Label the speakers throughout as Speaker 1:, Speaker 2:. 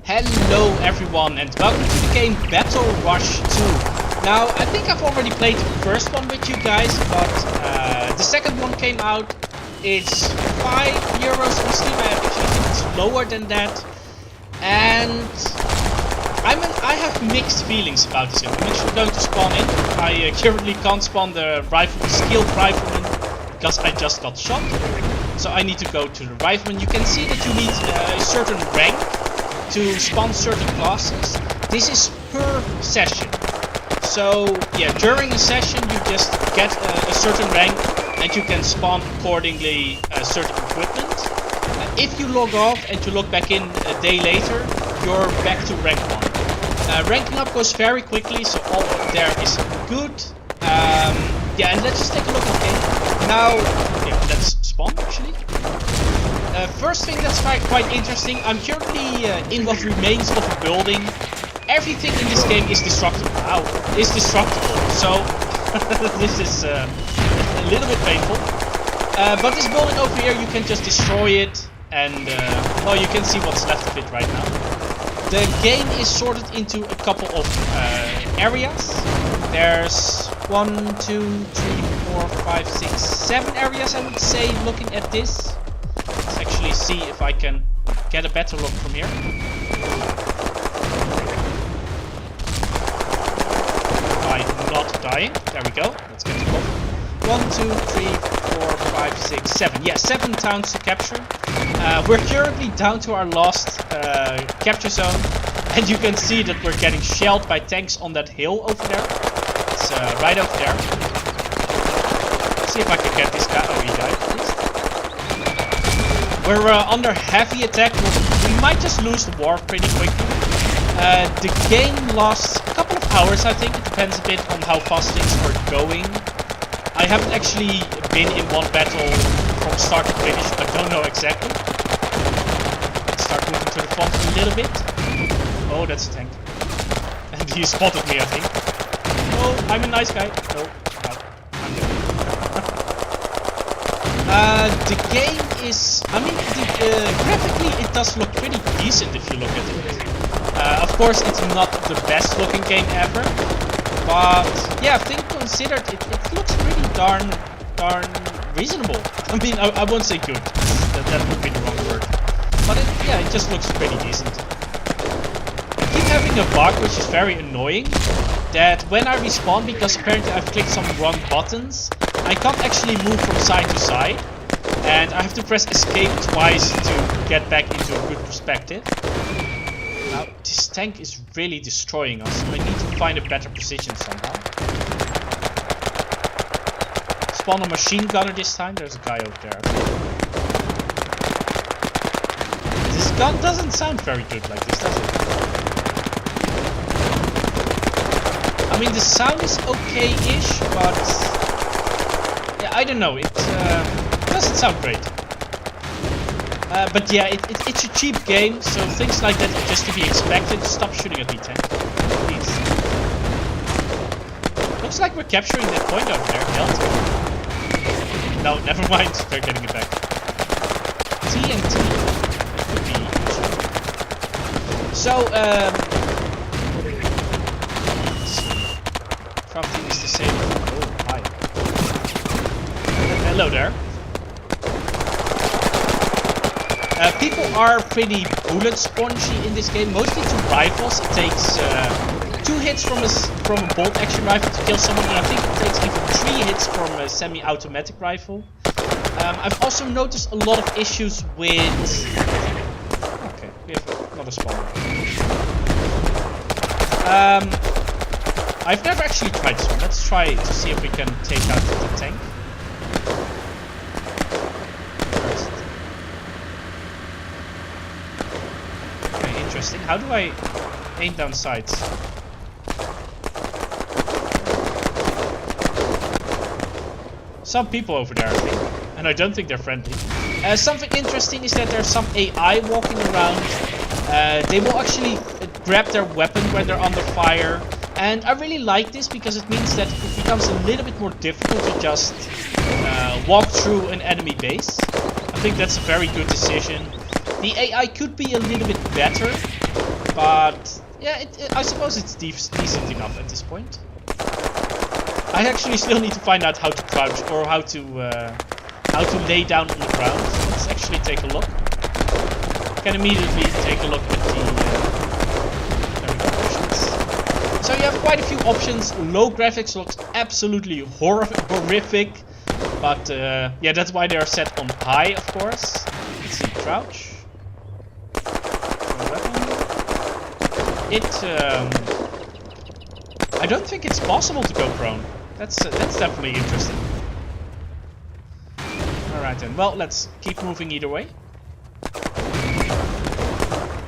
Speaker 1: Hello everyone and welcome to the game Battlerush 2. Now I think I've already played the first one with you guys, but the second one came out. It's €5 on Steam. I actually think it's lower than that. And I have mixed feelings about this game. I'm actually going to spawn in. I currently can't spawn the skilled rifleman because I just got shot. So I need to go to the rifleman. You can see that you need a certain rank to spawn certain classes. This is per session. So yeah, during a session you just get a certain rank and you can spawn accordingly certain equipment. If you log off and you log back in a day later, you're back to rank 1. Ranking up goes very quickly, so all there is good. Yeah, and let's just take a look at the game. Now, yeah, let's spawn actually. First thing that's quite interesting, I'm currently in what remains of a building. Everything in this game is destructible. Wow, is destructible. So this is a little bit painful. But this building over here, you can just destroy it, and well, you can see what's left of it right now. The game is sorted into a couple of areas. There's 1, 2, 3, 4, 5, 6, 7 areas, I would say, looking at this. Let's actually see if I can get a better look from here. I'm not dying. There we go. Let's get the look. 1, 2, 3, 4, 5, 6, 7. Yeah, 7 towns to capture. We're currently down to our last capture zone, and you can see that we're getting shelled by tanks on that hill over there. It's right over there. Let's see if I can get this guy. Oh, he died at least. We're under heavy attack. We might just lose the war pretty quickly. The game lasts a couple of hours, I think. It depends a bit on how fast things are going. I haven't actually been in one battle from start to finish. I don't know exactly. Let's start moving to the front a little bit. Oh, that's a tank. And he spotted me, I think. Oh, I'm a nice guy. No, I'm dead. The game is... I mean, graphically it does look pretty decent if you look at it. Of course, it's not the best looking game ever. But yeah, things considered, it looks pretty darn reasonable. I mean, I won't say good. That would be the wrong word. But yeah, it just looks pretty decent. I keep having a bug which is very annoying. That when I respawn, because apparently I've clicked some wrong buttons, I can't actually move from side to side. And I have to press escape twice to get back into a good perspective. Now, this tank is really destroying us. I need to find a better position somehow. Spawn a machine gunner this time. There's a guy over there. This gun doesn't sound very good like this, does it? I mean, the sound is okay-ish, but... yeah, I don't know. It doesn't sound great. But yeah, it's a cheap game, so things like that are just to be expected. Stop shooting at me, tank. Please. Looks like we're capturing that point over there. Delta. No, never mind. They're getting it back. TNT. Could be useful. So, crafting is the same. Oh, hi. Hello there. People are pretty bullet spongy in this game, mostly to rifles. It takes 2 hits from a bolt action rifle to kill someone, and I think it takes even 3 hits from a semi-automatic rifle. I've also noticed a lot of issues with... okay, we have another spawner. I've never actually tried this one. Let's try to see if we can take out the tank. Interesting. How do I aim down sights? Some people over there, I think. And I don't think they're friendly. Something interesting is that there's some AI walking around. They will actually grab their weapon when they're under fire. And I really like this because it means that it becomes a little bit more difficult to just walk through an enemy base. I think that's a very good decision. The AI could be a little bit better, But yeah, I suppose it's decent enough at this point. I actually still need to find out how to crouch or how to lay down on the ground. Let's actually take a look. Can immediately take a look at the options. So you have quite a few options. Low graphics looks absolutely horrific, but yeah, that's why they are set on high, of course. Let's see, crouch. I don't think it's possible to go prone. That's definitely interesting. Alright then, well, let's keep moving either way.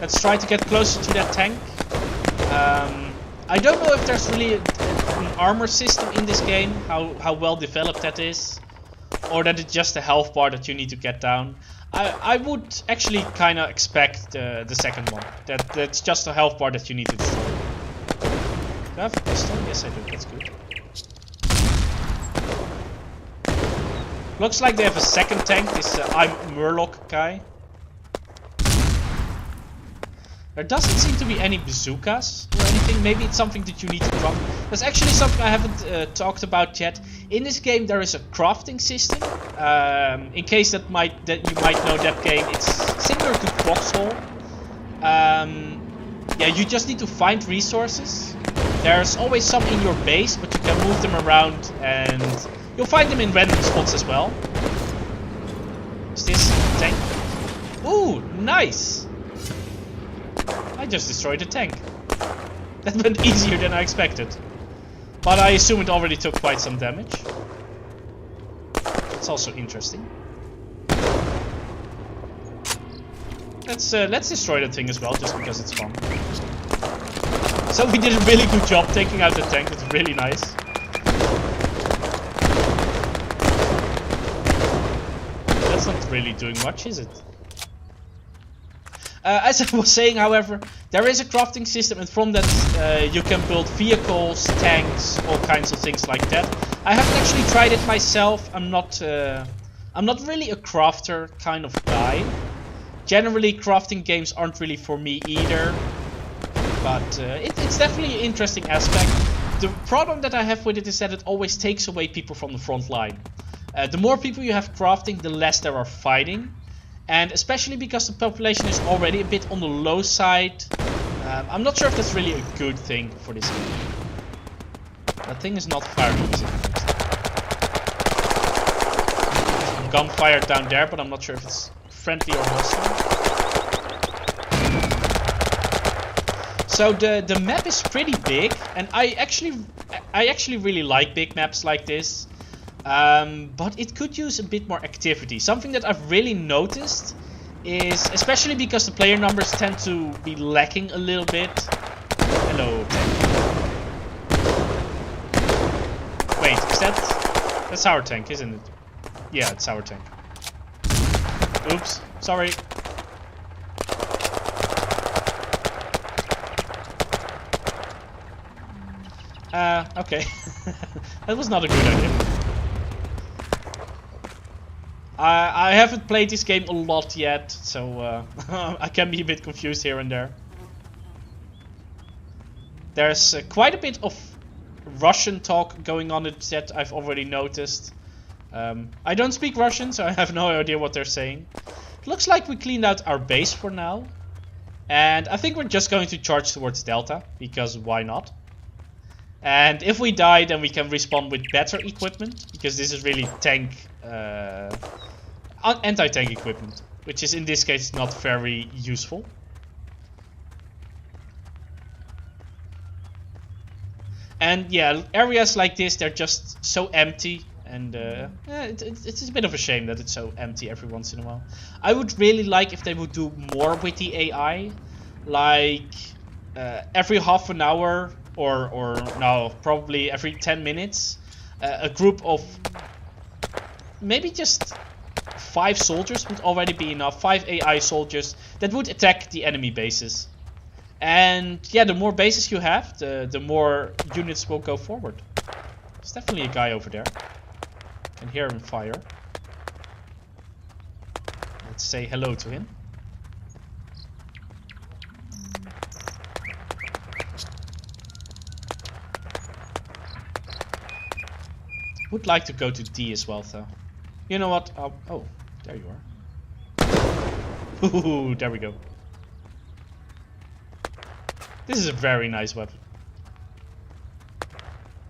Speaker 1: Let's try to get closer to that tank. I don't know if there's really an armor system in this game, how well developed that is. Or that it's just a health bar that you need to get down. I would actually kind of expect the second one. That's just a health bar that you need to destroy. Do I have a pistol? Yes I do, that's good. Looks like they have a second tank, this I'm Murloc guy. There doesn't seem to be any bazookas or anything. Maybe it's something that you need to craft. That's actually something I haven't talked about yet. In this game there is a crafting system. In case that you might know that game, it's similar to Foxhole. Yeah, you just need to find resources. There's always some in your base, but you can move them around and you'll find them in random spots as well. Is this a tank? Ooh, nice! I just destroyed a tank. That went easier than I expected. But I assume it already took quite some damage. It's also interesting. Let's destroy that thing as well, just because it's fun. So we did a really good job taking out the tank. It's really nice. That's not really doing much, is it? As I was saying, however, there is a crafting system, and from that you can build vehicles, tanks, all kinds of things like that. I haven't actually tried it myself. I'm not really a crafter kind of guy. Generally, crafting games aren't really for me either. But it's definitely an interesting aspect. The problem that I have with it is that it always takes away people from the front line. The more people you have crafting, the less there are fighting. And especially because the population is already a bit on the low side, I'm not sure if that's really a good thing for this game. That thing is not firing. Gunfire down there, but I'm not sure if it's friendly or hostile. So the map is pretty big, and I actually really like big maps like this. But it could use a bit more activity. Something that I've really noticed is, especially because the player numbers tend to be lacking a little bit. Hello, tank. Wait, that's our tank, isn't it? Yeah, it's our tank. Oops, sorry. Okay. That was not a good idea. I haven't played this game a lot yet, so I can be a bit confused here and there. There's quite a bit of Russian talk going on in the chat, I've already noticed. I don't speak Russian, so I have no idea what they're saying. It looks like we cleaned out our base for now. And I think we're just going to charge towards Delta, because why not? And if we die, then we can respawn with better equipment, because this is really tank, anti-tank equipment, which is in this case not very useful. And yeah, areas like this, they're just so empty, and it's a bit of a shame that it's so empty every once in a while. I would really like if they would do more with the AI, like every half an hour or no, probably every 10 minutes, a group of maybe just 5 soldiers would already be enough. 5 AI soldiers that would attack the enemy bases. And yeah, the more bases you have, the more units will go forward. There's definitely a guy over there. I can hear him fire. Let's say hello to him. Would like to go to D as well, though. You know what? Oh, there you are. Ooh, there we go. This is a very nice weapon.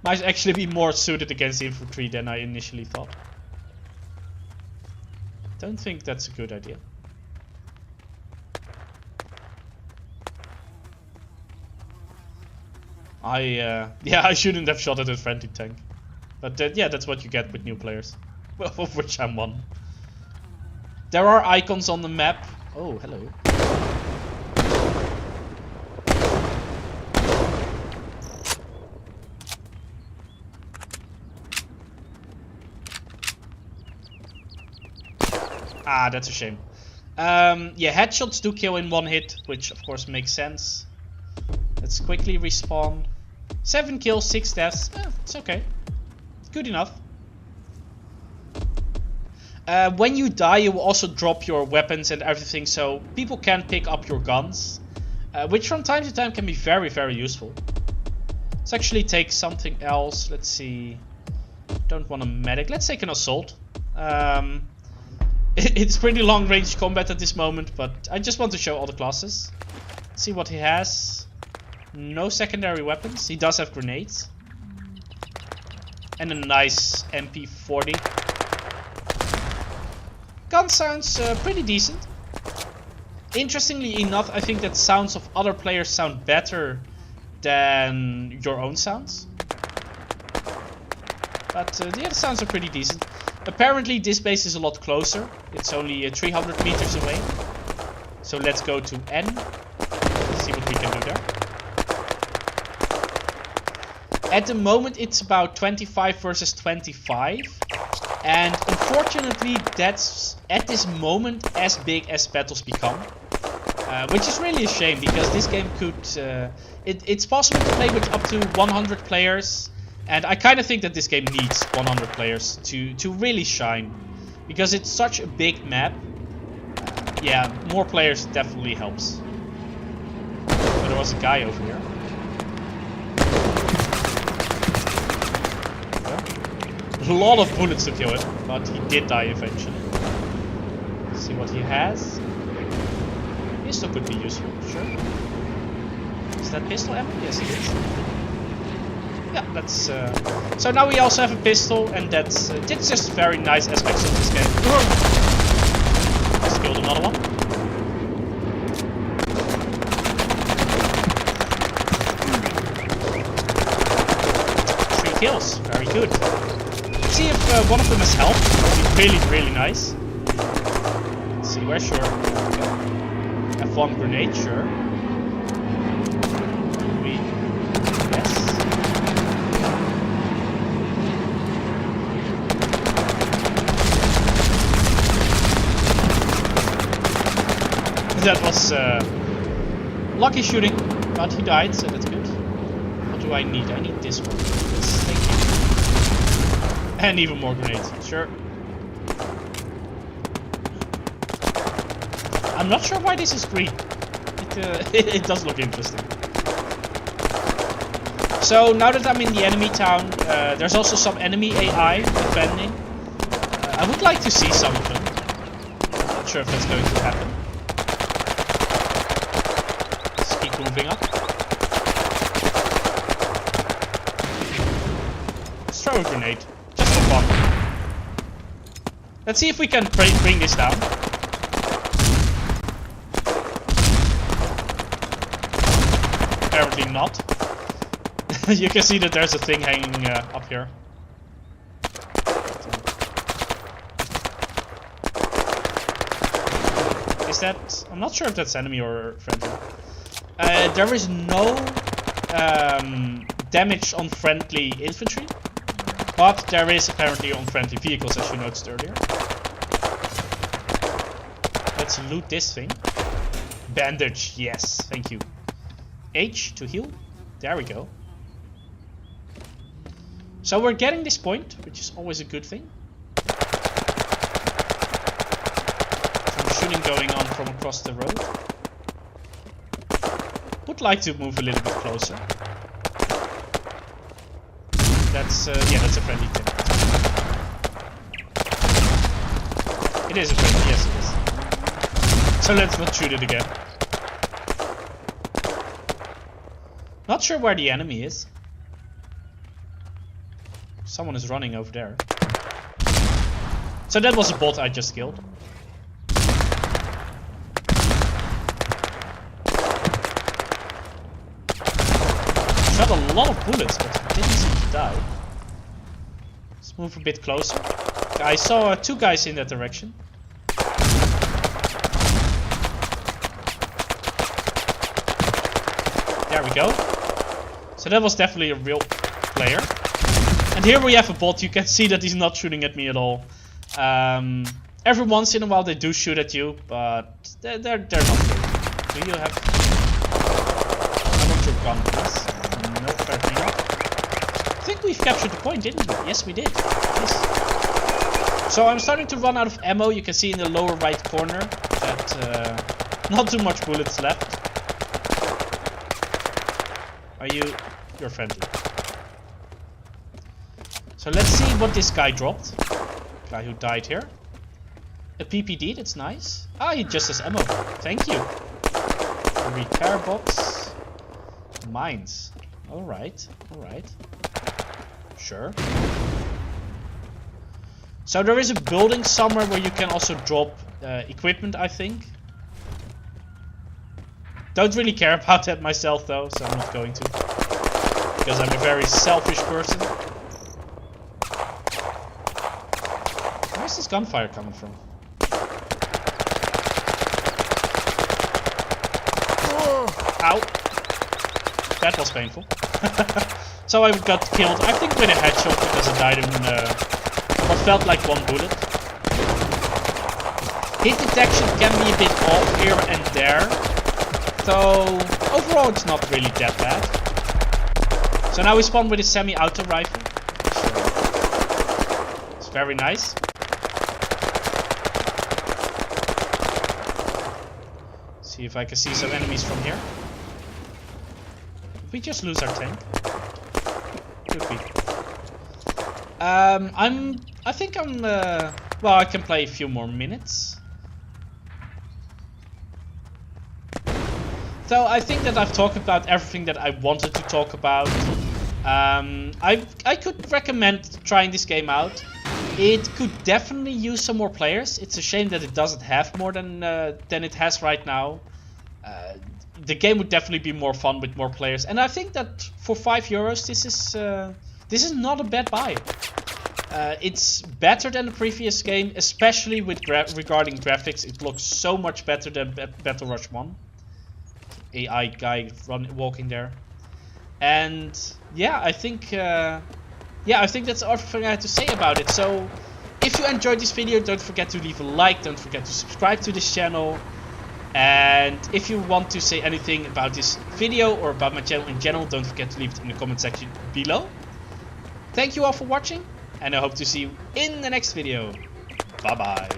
Speaker 1: Might actually be more suited against infantry than I initially thought. Don't think that's a good idea. Yeah, I shouldn't have shot at a friendly tank. But yeah, that's what you get with new players. Well, of which I'm one. There are icons on the map. Oh, hello. Ah, that's a shame. Yeah, headshots do kill in one hit, which of course makes sense. Let's quickly respawn. 7 kills, 6 deaths. It's okay. Good enough. When you die, you will also drop your weapons and everything, so people can pick up your guns. Which from time to time can be very, very useful. Let's actually take something else. Let's see. Don't want a medic. Let's take an assault. It's pretty long range combat at this moment, but I just want to show all the classes. Let's see what he has. No secondary weapons. He does have grenades. And a nice MP40. Gun sounds pretty decent. Interestingly enough, I think that sounds of other players sound better than your own sounds. But yeah, the sounds are pretty decent. Apparently this base is a lot closer. It's only 300 meters away. So let's go to N. See what we can do there. At the moment it's about 25 versus 25. And unfortunately that's at this moment as big as battles become. Which is really a shame, because this game could... it's possible to play with up to 100 players. And I kind of think that this game needs 100 players to really shine. Because it's such a big map. Yeah, more players definitely helps. So there was a guy over here. A lot of bullets to kill him, but he did die eventually. Let's see what he has. Pistol could be useful, sure. Is that pistol ammo? Yes, it is. Yeah, that's... So now we also have a pistol, and that's just very nice aspects of this game. Let's kill another one. 3 kills, very good. Let's see if one of them has health. That would be really, really nice. Let's see, where's your... F1 grenade, sure. That was lucky shooting, but he died, so that's good. What do I need? I need this one. Yes, thank you. And even more grenades, sure. I'm not sure why this is green. It does look interesting. So now that I'm in the enemy town, there's also some enemy AI defending. I would like to see some of them. I'm not sure if that's going to happen. Moving up. Let's throw a grenade, just for fun. Let's see if we can bring this down. Apparently not. You can see that there's a thing hanging up here. Is that... I'm not sure if that's enemy or friendly. There is no damage on friendly infantry, but there is apparently on friendly vehicles, as you noticed earlier. Let's loot this thing. Bandage, yes, thank you. H to heal. There we go. So we're getting this point, which is always a good thing. Some shooting going on from across the road. Would like to move a little bit closer. That's yeah, that's a friendly tip. It is a friendly, yes it is. So let's not shoot it again. Not sure where the enemy is. Someone is running over there. So that was a bot I just killed. Shot a lot of bullets, but didn't seem to die. Let's move a bit closer. I saw 2 guys in that direction. There we go. So that was definitely a real player. And here we have a bot. You can see that he's not shooting at me at all. Every once in a while they do shoot at you, but they're not good. Do you have... I want your gun, please. No, apparently not. I think we've captured the point, didn't we? Yes, we did. Yes. So I'm starting to run out of ammo. You can see in the lower right corner that not too much bullets left. Are you... You're friendly. So let's see what this guy dropped. Guy who died here. A PPD, that's nice. Ah, he just has ammo. Thank you. A repair box. Mines. Alright, alright. Sure. So there is a building somewhere where you can also drop equipment, I think. Don't really care about that myself though, so I'm not going to. Because I'm a very selfish person. Where's this gunfire coming from? Ow. That was painful. So I got killed, I think with a headshot because I died in what felt like 1 bullet. Hit detection can be a bit off here and there. So overall it's not really that bad. So now we spawn with a semi-auto rifle. It's very nice. See if I can see some enemies from here. Did we just lose our tank? Could be. I think I'm well, I can play a few more minutes. So I think that I've talked about everything that I wanted to talk about. I could recommend trying this game out. It could definitely use some more players. It's a shame that it doesn't have more than it has right now. The game would definitely be more fun with more players, and I think that for €5, this is not a bad buy. It's better than the previous game, especially with regarding graphics. It looks so much better than Battlerush 1. AI guy walking there, and yeah, I think that's everything I had to say about it. So if you enjoyed this video, don't forget to leave a like, don't forget to subscribe to this channel, and if you want to say anything about this video or about my channel in general, don't forget to leave it in the comment section below. Thank you all for watching, and I hope to see you in the next video. Bye bye.